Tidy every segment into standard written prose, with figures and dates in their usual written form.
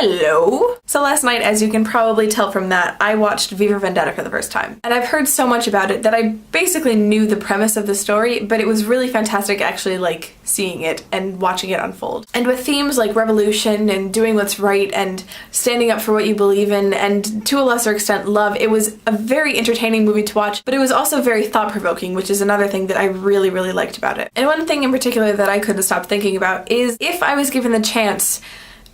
Hello! So last night, as you can probably tell from that, I watched V for Vendetta for the first time. And I've heard so much about it that I basically knew the premise of the story, but it was really fantastic actually like seeing it and watching it unfold. And with themes like revolution and doing what's right and standing up for what you believe in and to a lesser extent love, it was a very entertaining movie to watch, but it was also very thought-provoking, which is another thing that I really, really liked about it. And one thing in particular that I couldn't stop thinking about is if I was given the chance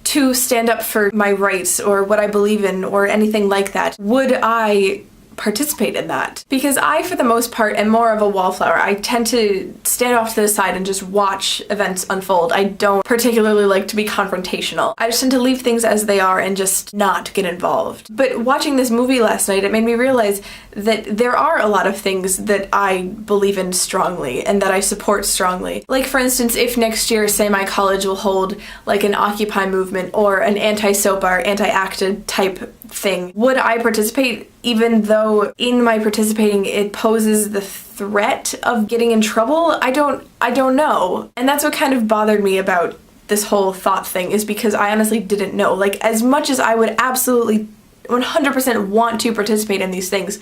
to stand up for my rights or what I believe in or anything like that, would I participate in that? Because I, for the most part, am more of a wallflower. I tend to stand off to the side and just watch events unfold. I don't particularly like to be confrontational. I just tend to leave things as they are and just not get involved. But watching this movie last night, it made me realize that there are a lot of things that I believe in strongly and that I support strongly. Like, for instance, if next year, say, my college will hold like an Occupy movement or an anti-SOPA or anti-ACTA type thing, would I participate even though in my participating it poses the threat of getting in trouble? I don't know. And that's what kind of bothered me about this whole thought thing, is because I honestly didn't know. Like, as much as I would absolutely 100% want to participate in these things,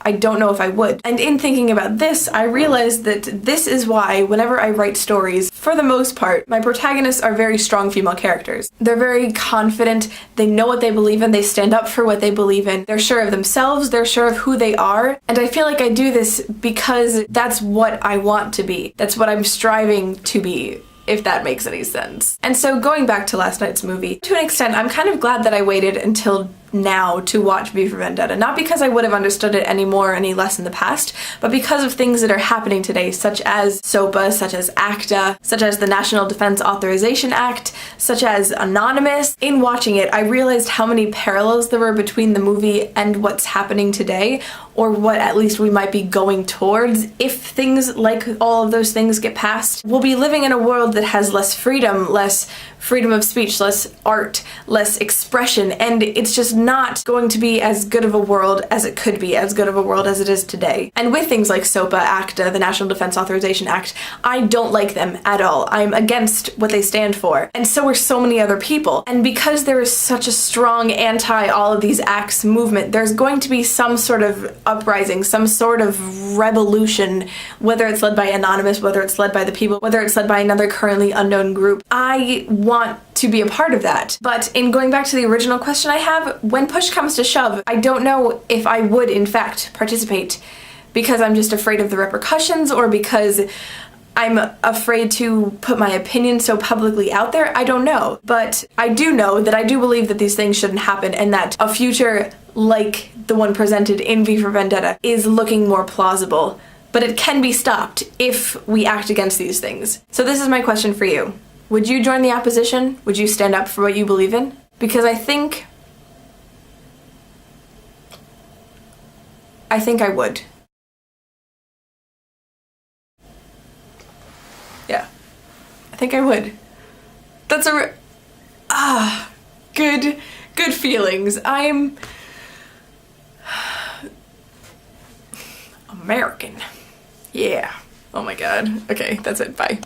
I don't know if I would. And in thinking about this, I realized that this is why whenever I write stories, for the most part, my protagonists are very strong female characters. They're very confident, they know what they believe in, they stand up for what they believe in, they're sure of themselves, they're sure of who they are, and I feel like I do this because that's what I want to be. That's what I'm striving to be, if that makes any sense. And so going back to last night's movie, to an extent, I'm kind of glad that I waited until now to watch V for Vendetta. Not because I would have understood it any more or any less in the past, but because of things that are happening today, such as SOPA, such as ACTA, such as the National Defense Authorization Act, such as Anonymous. In watching it, I realized how many parallels there were between the movie and what's happening today, or what at least we might be going towards if things like all of those things get passed. We'll be living in a world that has less freedom of speech, less art, less expression, and it's just not going to be as good of a world as it could be, as good of a world as it is today. And with things like SOPA, ACTA, the National Defense Authorization Act, I don't like them at all. I'm against what they stand for, and so are so many other people. And because there is such a strong anti all of these acts movement, there's going to be some sort of uprising, some sort of revolution, whether it's led by Anonymous, whether it's led by the people, whether it's led by another currently unknown group. I want to be a part of that. But in going back to the original question I have, when push comes to shove, I don't know if I would in fact participate because I'm just afraid of the repercussions or because I'm afraid to put my opinion so publicly out there. I don't know. But I do know that I do believe that these things shouldn't happen and that a future like the one presented in V for Vendetta is looking more plausible. But it can be stopped if we act against these things. So this is my question for you. Would you join the opposition? Would you stand up for what you believe in? Because I think I would. Yeah, I think I would. That's good feelings. I'm American. Yeah. Oh my god. Okay, that's it. Bye.